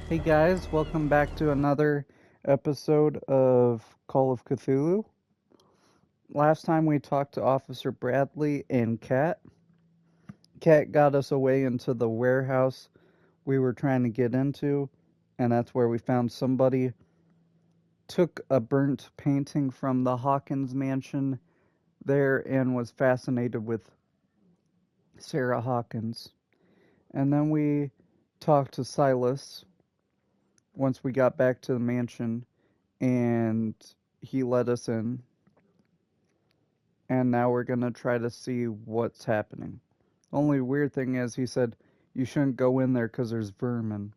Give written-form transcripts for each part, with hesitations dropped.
Hey guys, welcome back to another episode of Call of Cthulhu. Last time we talked to Officer Bradley and Kat. Kat got us away into the warehouse we were trying to get into, and that's where we found somebody took a burnt painting from the Hawkins mansion there and was fascinated with Sarah Hawkins. And then we talked to Silas once we got back to the mansion and he let us in, and now we're gonna try to see what's happening. Only weird thing is, he said you shouldn't go in there because there's vermin.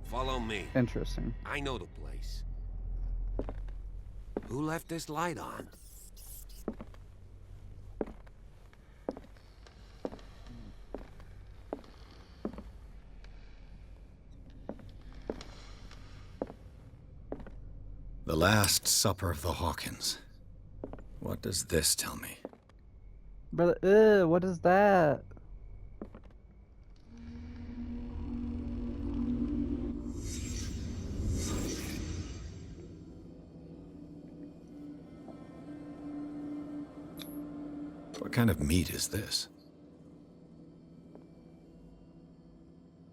Follow me. Interesting. I know the place. Who left this light on? The Last Supper of the Hawkins. What does this tell me? But what is that? What kind of meat is this?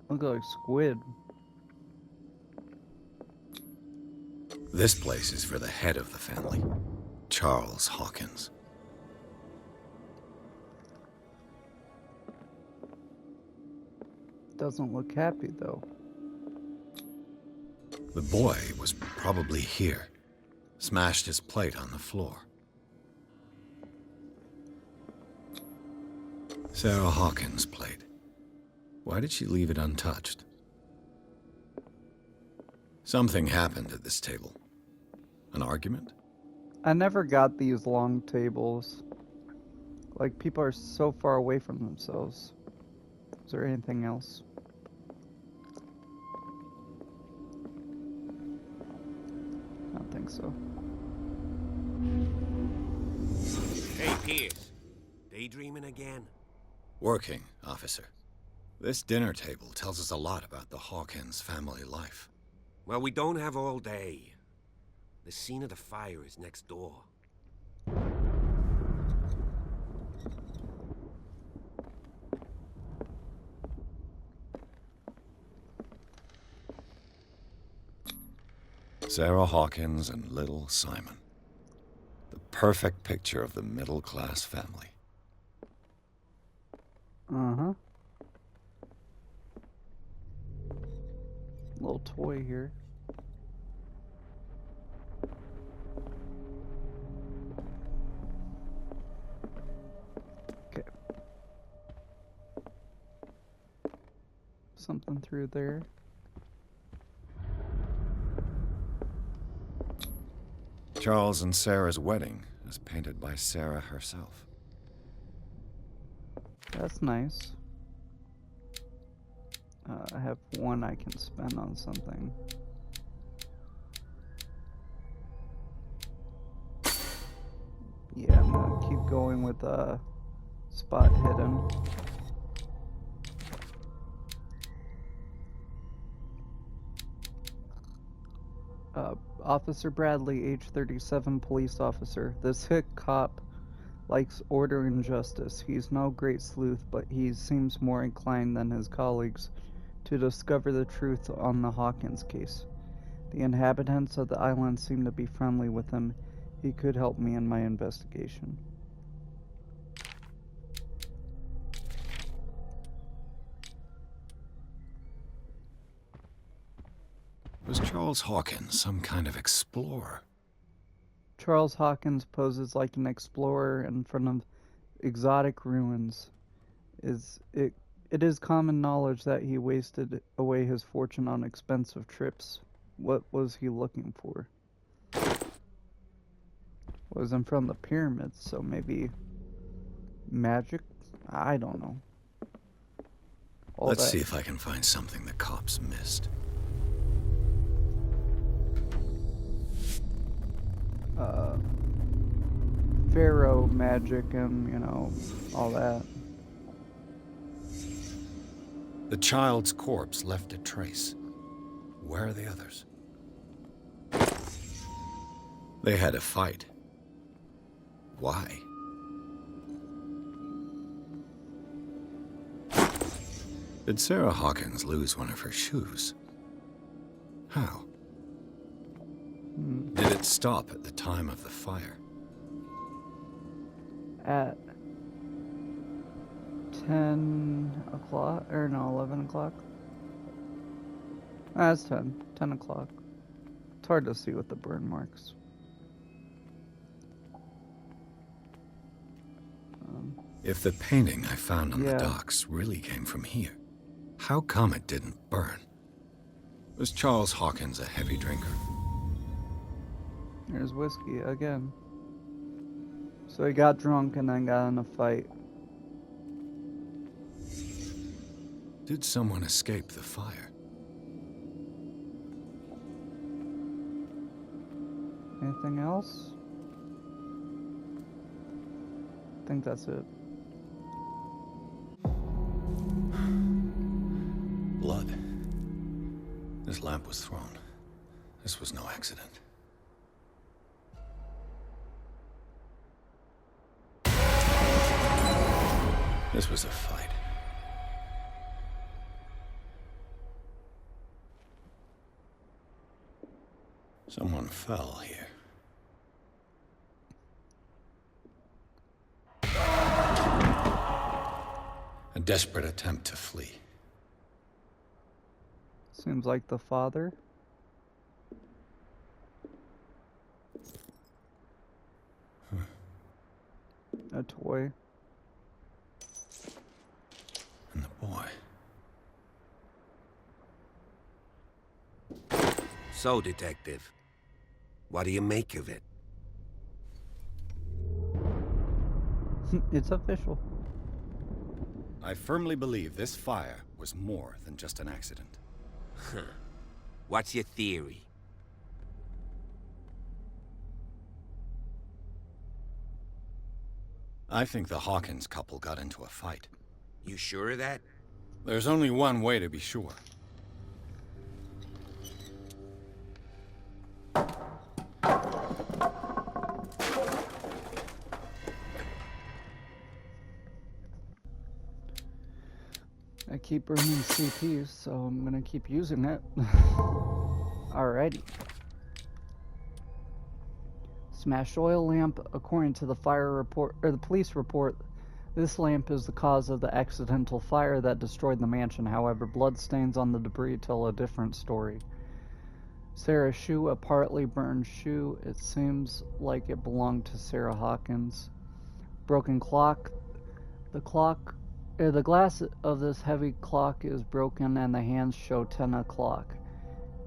Looks like squid. This place is for the head of the family, Charles Hawkins. Doesn't look happy though. The boy was probably here. Smashed his plate on the floor. Sarah Hawkins' plate. Why did she leave it untouched? Something happened at this table. An argument? I never got these long tables. Like, people are so far away from themselves. Is there anything else? I don't think so. Hey, Pierce. Daydreaming again? Working, officer. This dinner table tells us a lot about the Hawkins family life. Well, we don't have all day. The scene of the fire is next door. Sarah Hawkins and little Simon. The perfect picture of the middle-class family. Uh-huh. Little toy here. Okay. Something through there. Charles and Sarah's wedding is painted by Sarah herself. That's nice. I have one I can spend on something. Yeah, I'm gonna keep going with spot hidden. Officer Bradley, age 37, police officer. This hick cop likes order and justice. He's no great sleuth, but he seems more inclined than his colleagues to discover the truth on the Hawkins case. The inhabitants of the island seem to be friendly with him. He could help me in my investigation. Was Charles Hawkins some kind of explorer? Charles Hawkins poses like an explorer in front of exotic ruins. It is common knowledge that he wasted away his fortune on expensive trips. What was he looking for? Was in front of the pyramids, so maybe magic? I don't know. Let's see if I can find something the cops missed. Pharaoh magic and, all that. The child's corpse left a trace. Where are the others? They had a fight. Why? Did Sarah Hawkins lose one of her shoes? How? Did it stop at the time of the fire? At 10 o'clock, or no, 11 o'clock. That's 10 o'clock. It's hard to see with the burn marks. If the painting I found on Yeah. the docks really came from here, how come it didn't burn? Was Charles Hawkins a heavy drinker? There's whiskey again. So he got drunk and then got in a fight. Did someone escape the fire? Anything else? I think that's it. Blood. This lamp was thrown. This was no accident. This was a fight. Someone fell here. A desperate attempt to flee. Seems like the father. A toy. And the boy. So, Detective, what do you make of it? It's official. I firmly believe this fire was more than just an accident. What's your theory? I think the Hawkins couple got into a fight. You sure of that? There's only one way to be sure. I keep burning CPs, so I'm gonna keep using it. Alrighty. Smashed oil lamp. According to the fire report, or the police report, this lamp is the cause of the accidental fire that destroyed the mansion. However, bloodstains on the debris tell a different story. Sarah's shoe, a partly burned shoe. It seems like it belonged to Sarah Hawkins. Broken clock. The glass of this heavy clock is broken and the hands show 10 o'clock.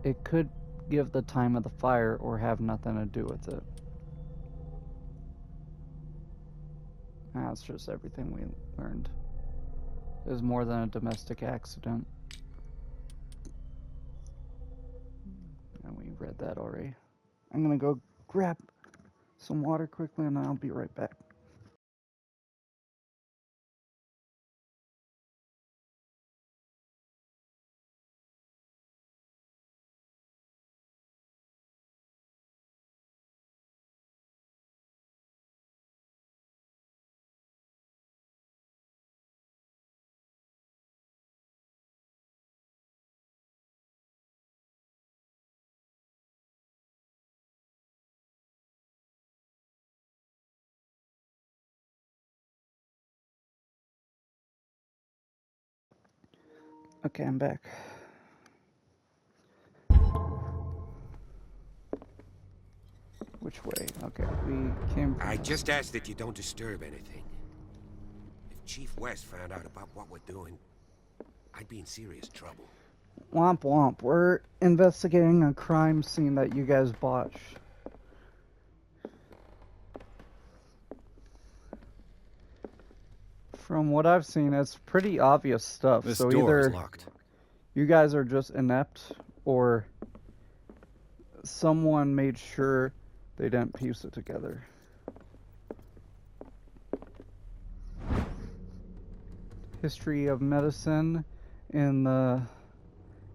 It could give the time of the fire or have nothing to do with it. That's just everything we learned. It was more than a domestic accident. And we read that already. I'm gonna go grab some water quickly and I'll be right back. Okay, I'm back. Which way? Okay, we came from I this. just ask that you don't disturb anything. If Chief West found out about what we're doing, I'd be in serious trouble. Womp womp. We're investigating a crime scene that you guys botched. From what I've seen, it's pretty obvious stuff. This So door is either locked. you guys are just inept, or someone made sure they didn't piece it together. History of medicine in the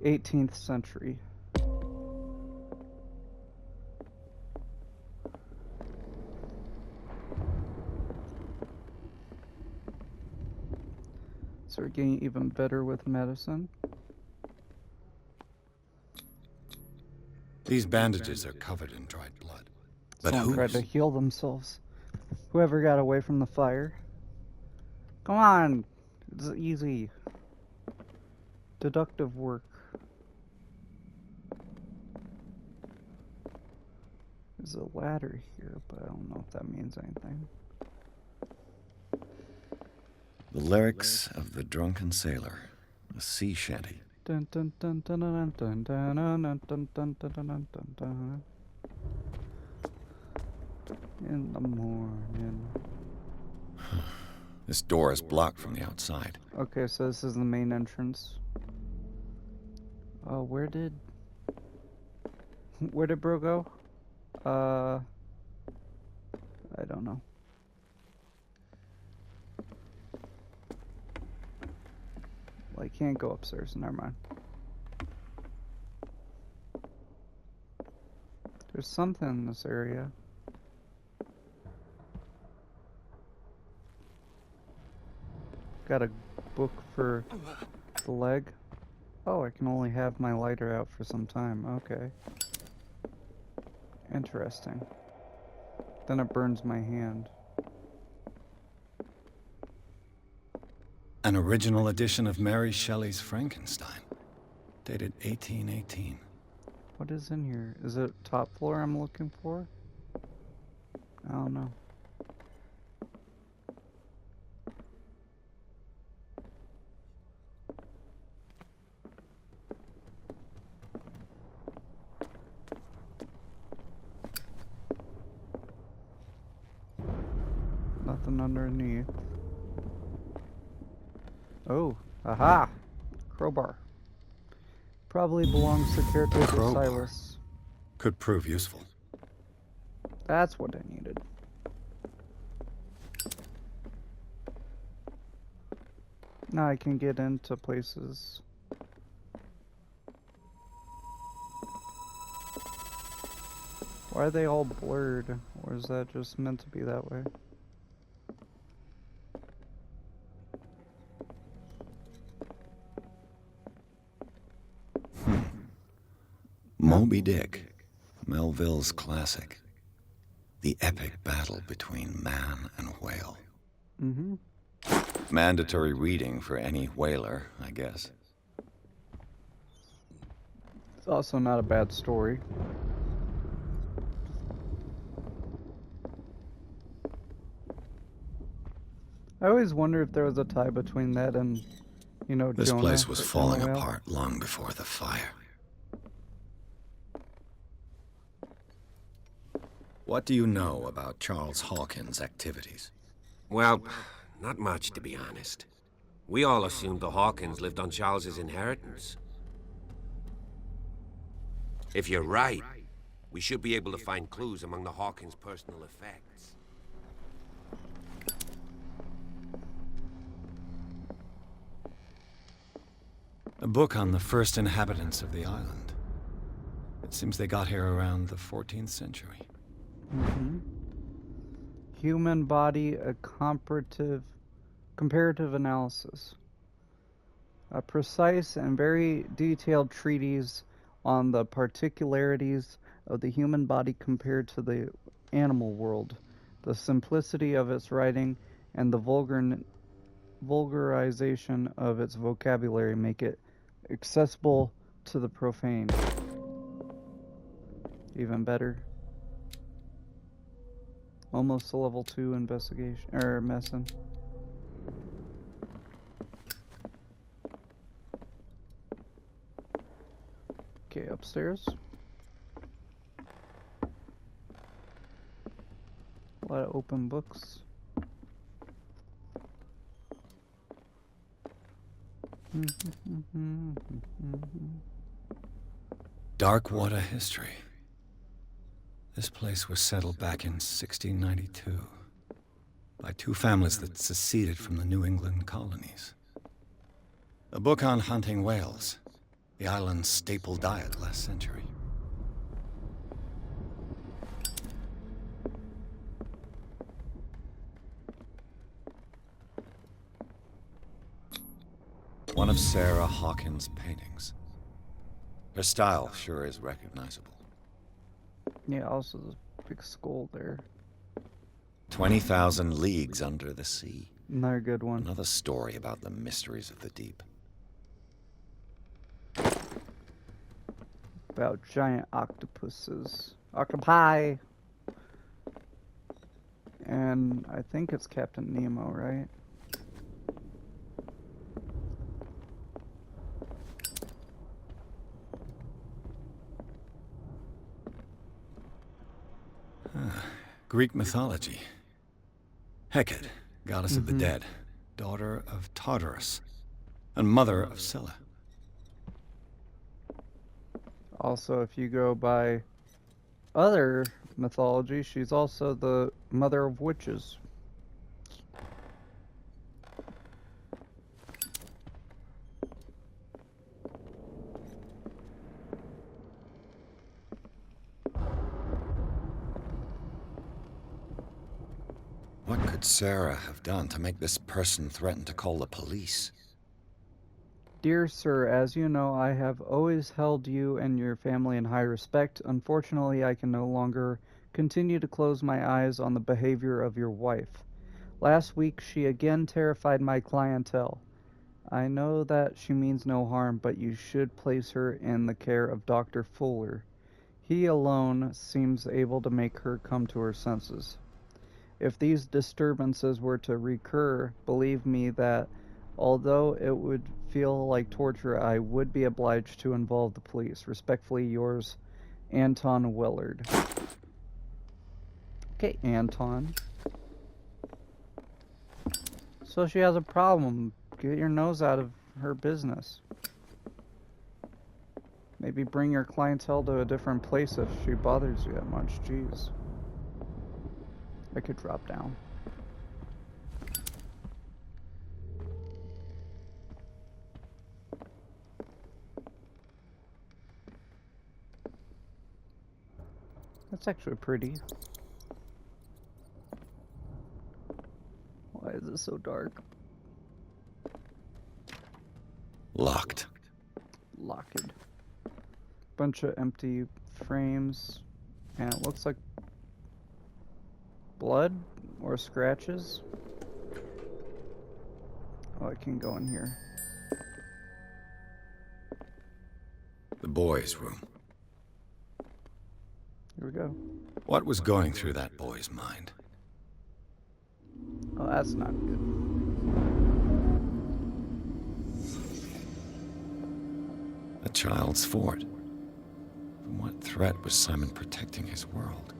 18th century. So we're getting even better with medicine. These bandages are covered in dried blood. But Someone tried to whose? heal themselves. Whoever got away from the fire. Come on! It's easy. Deductive work. There's a ladder here, but I don't know if that means anything. The lyrics of the drunken sailor, a sea shanty. Dun dun dun dun dun dun dun dun dun dun dun dun dun dun dun. In the morning. This door is blocked from the outside. Okay, so this is the main entrance. Oh, where did Bro go? I don't know. Well, I can't go upstairs. Never mind. There's something in this area. Got a book for the leg. Oh, I can only have my lighter out for some time. Okay. Interesting. Then it burns my hand. An original edition of Mary Shelley's Frankenstein, dated 1818. What is in here? Is it top floor I'm looking for? I don't know. Nothing underneath. Oh, aha! Crowbar. Probably belongs to caretaker Crowbar. Silas. Could prove useful. That's what I needed. Now I can get into places. Why are they all blurred? Or is that just meant to be that way? Moby Dick, Melville's classic. The epic battle between man and whale. Mm-hmm. Mandatory reading for any whaler, I guess. It's also not a bad story. I always wonder if there was a tie between that and, you know, This Jonah place was and the falling whale. apart long before the fire. What do you know about Charles Hawkins' activities? Well, not much, to be honest. We all assumed the Hawkins lived on Charles's inheritance. If you're right, we should be able to find clues among the Hawkins' personal effects. A book on the first inhabitants of the island. It seems they got here around the 14th century. Mm-hmm. Human body, a comparative analysis. A precise and very detailed treatise on the particularities of the human body compared to the animal world. The simplicity of its writing and the vulgarization of its vocabulary make it accessible to the profane. Even better. Almost a level 2 investigation or medicine. Okay, upstairs. A lot of open books. Darkwater history. This place was settled back in 1692 by two families that seceded from the New England colonies. A book on hunting whales, the island's staple diet last century. One of Sarah Hawkins' paintings. Her style sure is recognizable. Yeah, also this big skull there. 20,000 Leagues Under the Sea. Another good one. Another story about the mysteries of the deep. About giant octopuses. Octopi! And I think it's Captain Nemo, right? Greek mythology. Hecate, goddess of the dead, daughter of Tartarus, and mother of Scylla. Also, if you go by other mythology, she's also the mother of witches. What could Sarah have done to make this person threaten to call the police? Dear sir, as you know, I have always held you and your family in high respect. Unfortunately, I can no longer continue to close my eyes on the behavior of your wife. Last week, she again terrified my clientele. I know that she means no harm, but you should place her in the care of Dr. Fuller. He alone seems able to make her come to her senses. If these disturbances were to recur, believe me that although it would feel like torture, I would be obliged to involve the police. Respectfully yours, Anton Willard. Okay, Anton. So she has a problem. Get your nose out of her business. Maybe bring your clientele to a different place if she bothers you that much. Jeez. I could drop down. That's actually pretty. Why is it so dark? Locked. Locked. Bunch of empty frames. And it looks like blood or scratches. Oh, I can go in here. The boys' room. Here we go. What was going through that boy's mind? Oh, that's not good. A child's fort. From what threat was Simon protecting his world?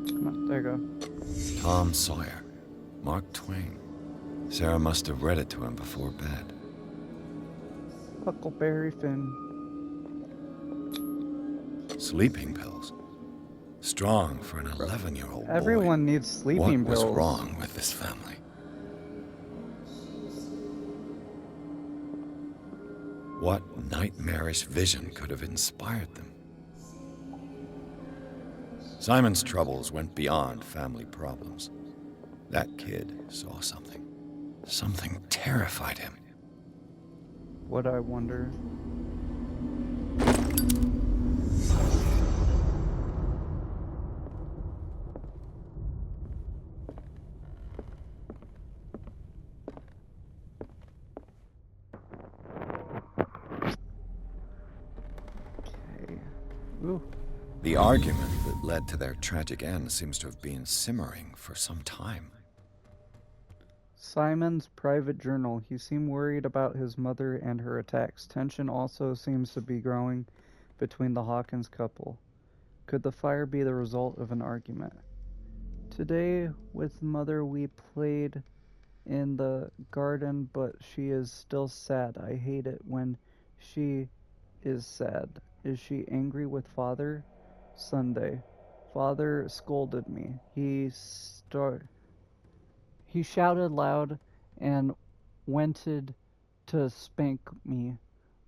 Come on, there you go. Tom Sawyer. Mark Twain. Sarah must have read it to him before bed. Huckleberry Finn. Sleeping pills. Strong for an 11-year-old boy. Everyone needs sleeping pills. What was wrong with this family? What nightmarish vision could have inspired them? Simon's troubles went beyond family problems. That kid saw something. Something terrified him. What, I wonder? Okay. Ooh. The argument that led to their tragic end seems to have been simmering for some time. Simon's private journal. He seemed worried about his mother and her attacks. Tension also seems to be growing between the Hawkins couple. Could the fire be the result of an argument? Today, with mother, we played in the garden, but she is still sad. I hate it when she is sad. Is she angry with father? Sunday. Father scolded me. He shouted loud and wanted to spank me,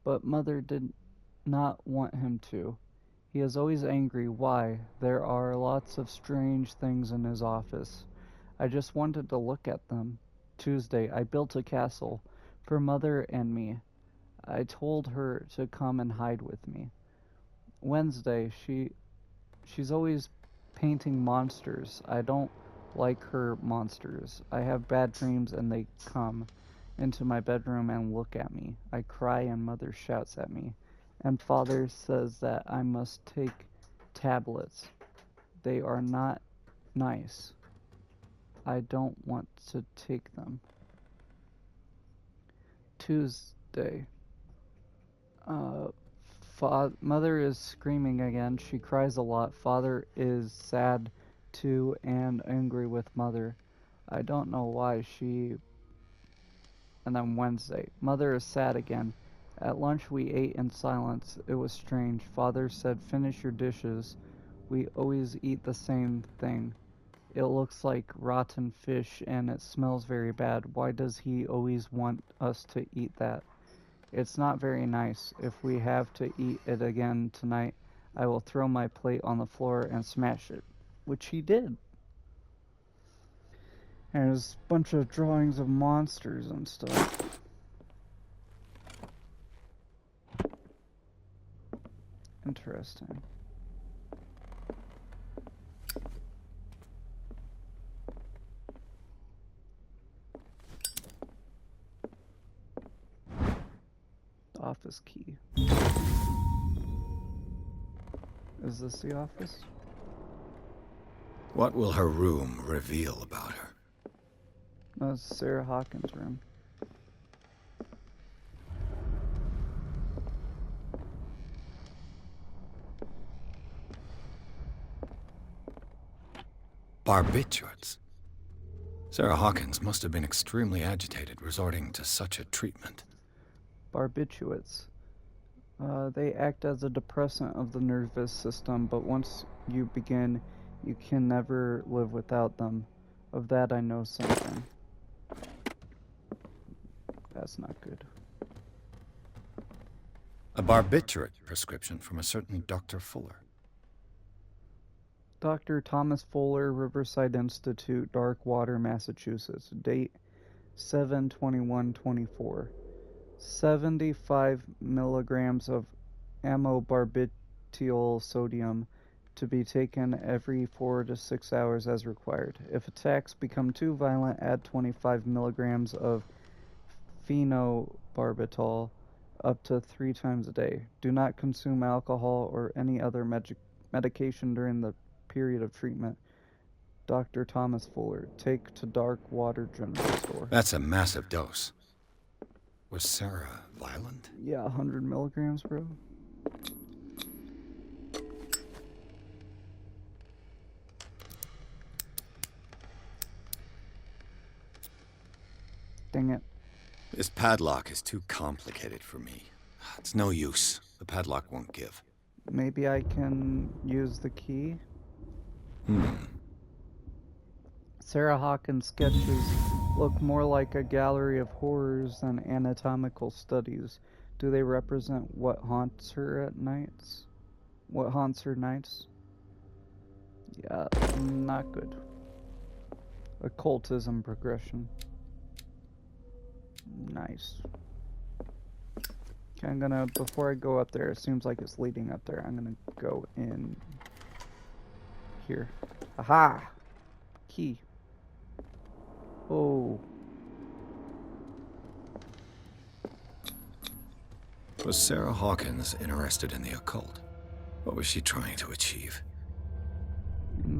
but Mother did not want him to. He is always angry. Why? There are lots of strange things in his office. I just wanted to look at them. Tuesday, I built a castle for Mother and me. I told her to come and hide with me. Wednesday, she's always painting monsters. I don't like her monsters. I have bad dreams and they come into my bedroom and look at me. I cry and Mother shouts at me. And Father says that I must take tablets. They are not nice. I don't want to take them. Tuesday. Uh, Mother is screaming again. She cries a lot. Father is sad too and angry with Mother. I don't know why she. And then Wednesday. Mother is sad again. At lunch we ate in silence. It was strange. Father said, "Finish your dishes. We always eat the same thing. It looks like rotten fish and it smells very bad. Why does he always want us to eat that? It's not very nice. If we have to eat it again tonight, I will throw my plate on the floor and smash it." Which he did. And there's a bunch of drawings of monsters and stuff. Interesting. Office key. Is this the office? What will her room reveal about her? That's Sarah Hawkins' room. Barbiturates. Sarah Hawkins must have been extremely agitated, resorting to such a treatment. Barbiturates. They act as a depressant of the nervous system, but once you begin, you can never live without them. Of that I know something. That's not good. A barbiturate prescription from a certain Dr. Fuller. Dr. Thomas Fuller, Riverside Institute, Darkwater, Massachusetts. Date 7/21/24. 75 milligrams of amobarbitol sodium to be taken every 4 to 6 hours as required. If attacks become too violent, add 25 milligrams of phenobarbital up to 3 times a day. Do not consume alcohol or any other medication during the period of treatment. Dr. Thomas Fuller. Take to Darkwater General Store. That's a massive dose. Was Sarah violent? Yeah, 100 milligrams, bro. Dang it. This padlock is too complicated for me. It's no use. The padlock won't give. Maybe I can use the key? Sarah Hawkins' sketches look more like a gallery of horrors than anatomical studies. Do they represent what haunts her at nights? What haunts her nights? Yeah, not good. Occultism progression. Nice. Okay, I'm gonna, before I go up there, it seems like it's leading up there, I'm gonna go in here. Aha! Key. Oh. Was Sarah Hawkins interested in the occult? What was she trying to achieve?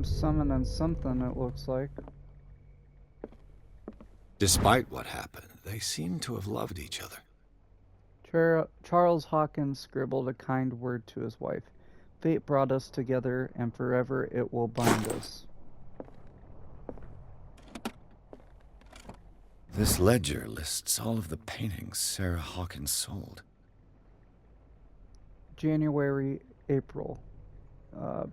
Summoning something, it looks like. Despite what happened, they seem to have loved each other. Charles Hawkins scribbled a kind word to his wife. Fate brought us together, and forever it will bind us. This ledger lists all of the paintings Sarah Hawkins sold. January, April.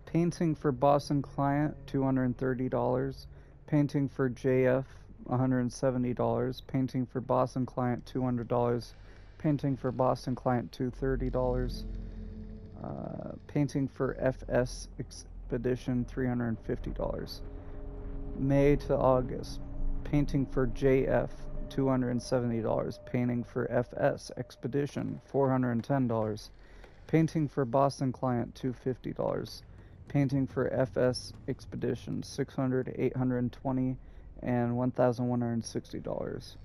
Painting for Boston client, $230. Painting for JF, $170. Painting for Boston client, $200. Painting for Boston client, $230. Painting for FS Expedition, $350. May to August. Painting for JF, $270. Painting for FS Expedition, $410. Painting for Boston client, $250. Painting for FS Expedition, $600, $820, and $1,160.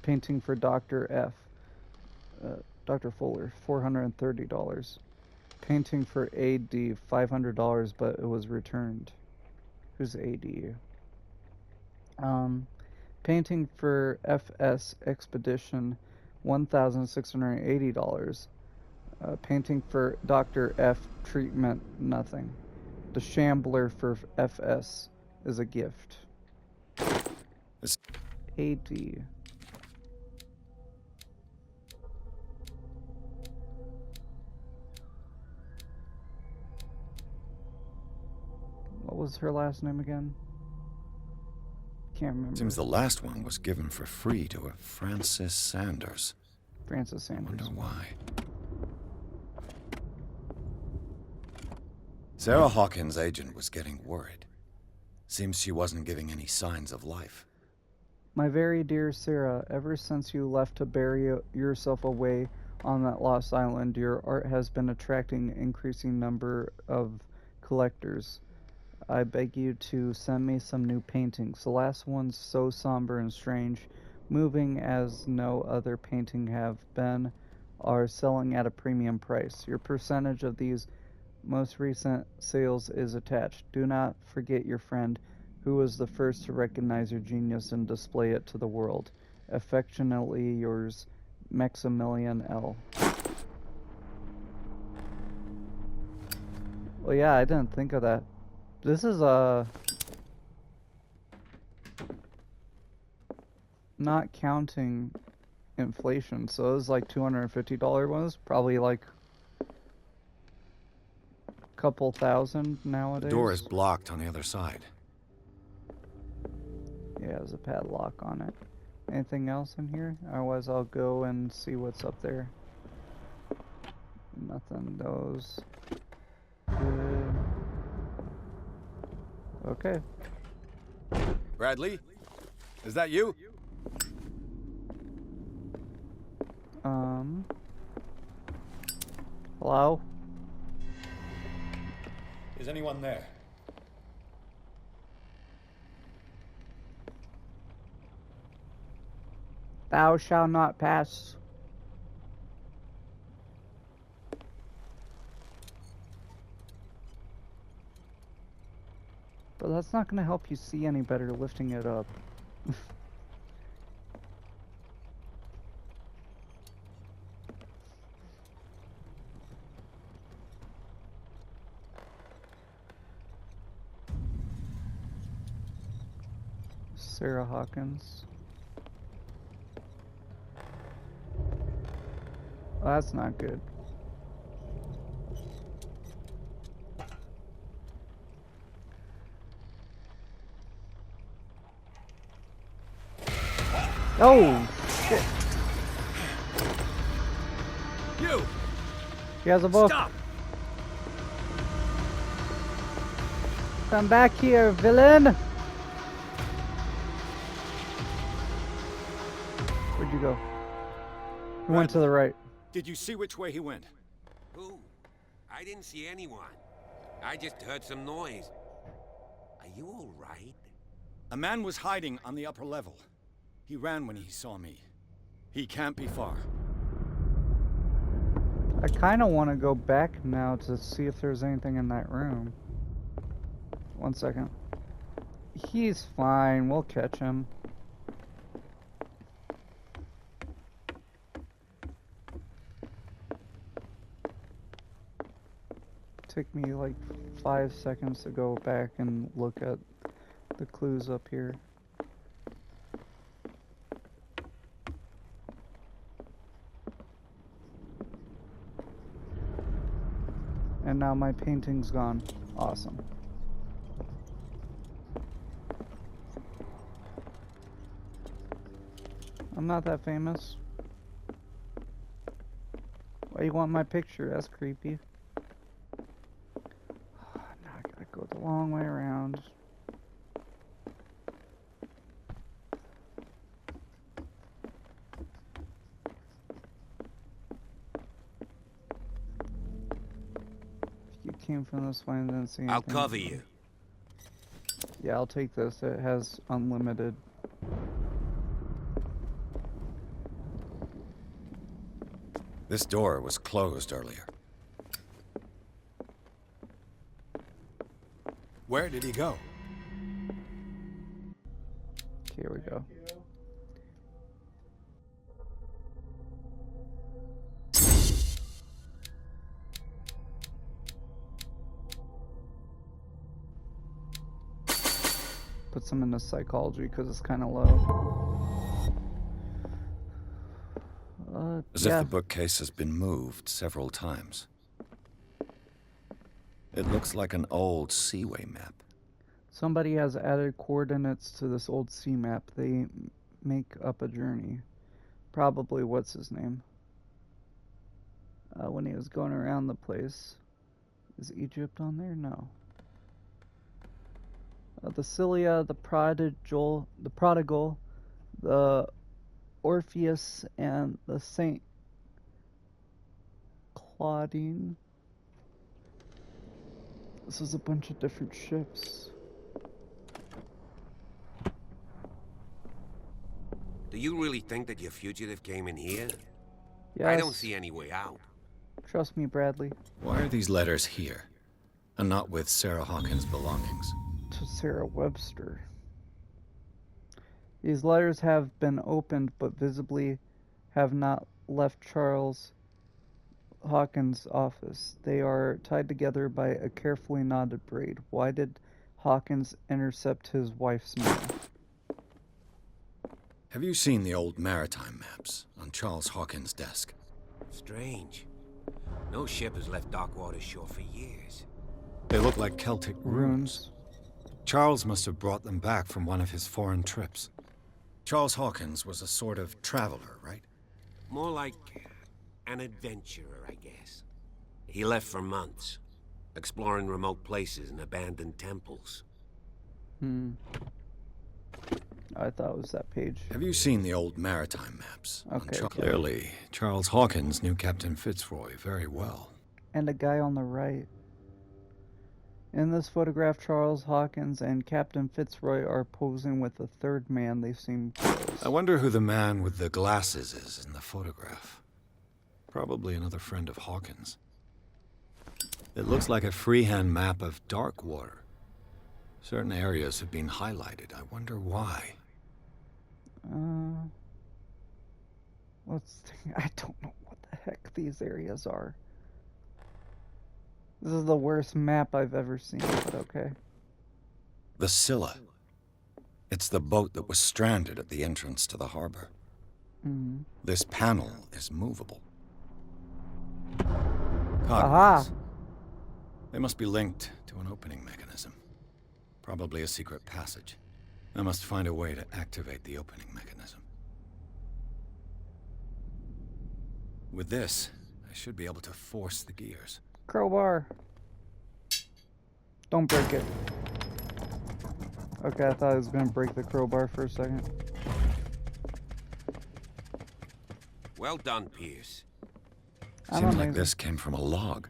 Painting for Dr. F, Dr. Fuller, $430. Painting for AD, $500, but it was returned. Who's AD? Painting for FS Expedition, $1,680. Painting for Dr. F treatment, nothing. The Shambler for FS is a gift. AD. What was her last name again? Can't remember. Seems the last one was given for free to a Francis Sanders. Francis Sanders. Wonder why. Sarah Hawkins' agent was getting worried. Seems she wasn't giving any signs of life. My very dear Sarah, ever since you left to bury yourself away on that lost island, your art has been attracting an increasing number of collectors. I beg you to send me some new paintings. The last one's so somber and strange, moving as no other painting have been, are selling at a premium price. Your percentage of these most recent sales is attached. Do not forget your friend, who was the first to recognize your genius and display it to the world. Affectionately yours, Maximilian L. Well, yeah, I didn't think of that. This is not counting inflation, so it was like $250 ones, probably like a couple thousand nowadays. The door is blocked on the other side. Yeah, there's a padlock on it. Anything else in here? Otherwise, I'll go and see what's up there. Nothing. Those. Good. Okay. Bradley? Is that you? Hello? Is anyone there? Thou shalt not pass. But that's not going to help you see any better lifting it up. Sarah Hawkins. Well, that's not good. Oh, shit. You! He has a book. Stop! Come back here, villain! Where'd you go? He went to the right. Did you see which way he went? Who? I didn't see anyone. I just heard some noise. Are you all right? A man was hiding on the upper level. He ran when he saw me. He can't be far. I kind of want to go back now to see if there's anything in that room. 1 second. He's fine. We'll catch him. Took me like 5 seconds to go back and look at the clues up here. And now my painting's gone. Awesome. I'm not that famous. Why you want my picture? That's creepy. Now I gotta go the long way around. You came from this way and didn't see anything. I'll cover you. Yeah, I'll take this. It has unlimited. This door was closed earlier. Where did he go? Here we go. Put some into psychology because it's kind of low. As if the bookcase has been moved several times. It looks like an old seaway map. Somebody has added coordinates to this old sea map. They make up a journey. Probably what's his name? When he was going around the place. Is Egypt on there? No. The Cilia, the Prodigal, the Orpheus, and the Saint Claudine. This is a bunch of different ships. Do you really think that your fugitive came in here? Yes. I don't see any way out. Trust me, Bradley. Why are these letters here, and not with Sarah Hawkins' belongings? To Sarah Webster. These letters have been opened, but visibly have not left Charles Hawkins' office. They are tied together by a carefully knotted braid. Why did Hawkins intercept his wife's mail? Have you seen the old maritime maps on Charles Hawkins' desk? Strange. No ship has left Darkwater shore for years. They look like Celtic runes. Charles must have brought them back from one of his foreign trips. Charles Hawkins was a sort of traveler, right? More like an adventurer, I guess. He left for months, exploring remote places and abandoned temples. I thought it was that page. Have you seen the old maritime maps? Okay. Clearly, Charles Hawkins knew Captain Fitzroy very well. And a guy on the right. In this photograph, Charles Hawkins and Captain Fitzroy are posing with a third man. They seem close. I wonder who the man with the glasses is in the photograph. Probably another friend of Hawkins. It looks like a freehand map of Darkwater. Certain areas have been highlighted. I wonder why. Let's think. I don't know what the heck these areas are. This is the worst map I've ever seen, but okay. The Scylla. It's the boat that was stranded at the entrance to the harbor. This panel is movable. Aha! They must be linked to an opening mechanism. Probably a secret passage. I must find a way to activate the opening mechanism. With this, I should be able to force the gears. Crowbar. Don't break it. Okay, I thought I was gonna break the crowbar for a second. Well done, Pierce. Seems like this came from a log.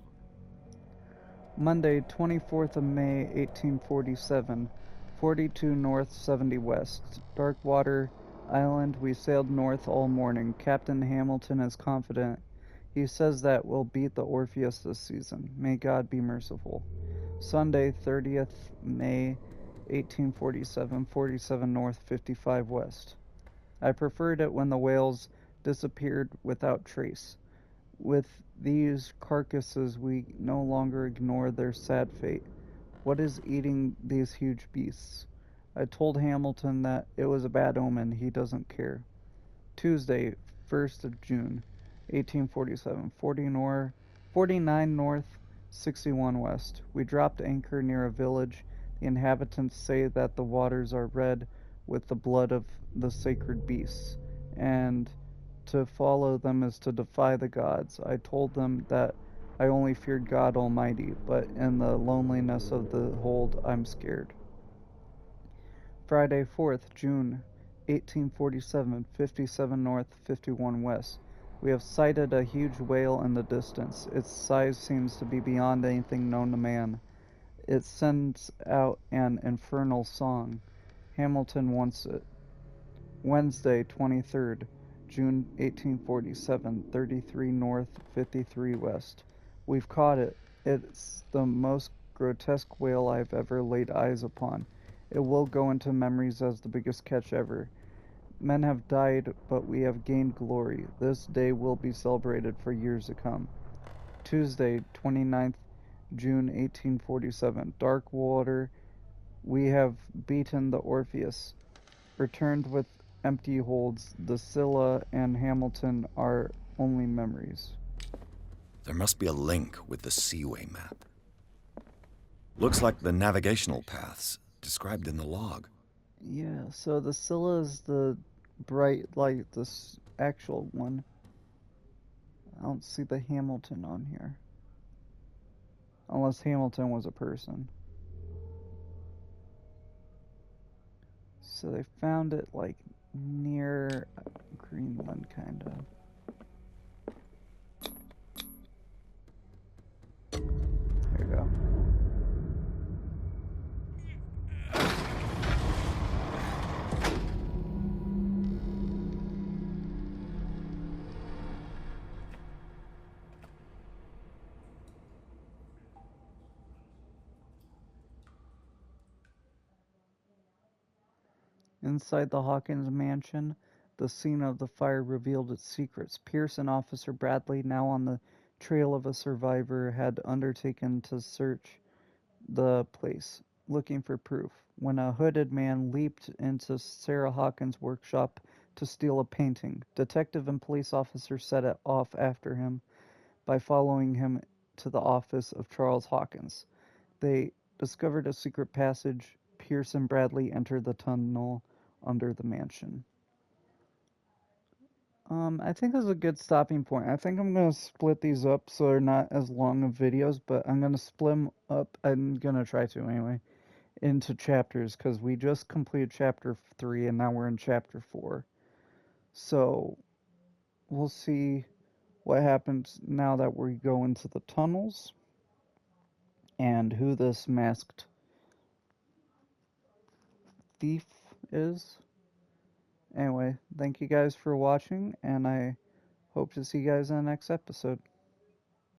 Monday, 24th of May, 1847. 42 north, 70 west. Darkwater Island, we sailed north all morning. Captain Hamilton is confident. He says that we'll beat the Orpheus this season. May God be merciful. Sunday, 30th May, 1847. 47 north, 55 west. I preferred it when the whales disappeared without trace. With these carcasses, we no longer ignore their sad fate. What is eating these huge beasts? I told Hamilton that it was a bad omen. He doesn't care. Tuesday, 1st of June, 1847. 49 north, 61 west. We dropped anchor near a village. The inhabitants say that the waters are red with the blood of the sacred beasts, and to follow them is to defy the gods. I told them that I only feared God Almighty, but in the loneliness of the hold, I'm scared. Friday, 4th June 1847, 57 north, 51 west. We have sighted a huge whale in the distance. Its size seems to be beyond anything known to man. It sends out an infernal song. Hamilton wants it. Wednesday, 23rd June 1847, 33 north, 53 west. We've caught it. It's the most grotesque whale I've ever laid eyes upon. It will go into memories as the biggest catch ever. Men have died, but we have gained glory. This day will be celebrated for years to come. Tuesday, 29th June 1847. Dark water. We have beaten the Orpheus. Returned with empty holds. The Scylla and Hamilton are only memories. There must be a link with the Seaway map. Looks like the navigational paths described in the log. Yeah, so the Scylla is the bright light, this actual one. I don't see the Hamilton on here. Unless Hamilton was a person. So they found it like near Greenland, kind of. There you go. Inside the Hawkins mansion, the scene of the fire revealed its secrets. Pierce and Officer Bradley, now on the trail of a survivor, had undertaken to search the place, looking for proof, when a hooded man leaped into Sarah Hawkins' workshop to steal a painting. Detective and police officers set it off after him by following him to the office of Charles Hawkins. They discovered a secret passage. Pierce and Bradley entered the tunnel under the mansion. I think this is a good stopping point. I think I'm going to split these up so they're not as long of videos, but I'm going to split them up, I'm going to try to anyway, into chapters, because we just completed chapter 3 and now we're in chapter 4. So, we'll see what happens now that we go into the tunnels, and who this masked thief is. Anyway, thank you guys for watching, and I hope to see you guys in the next episode.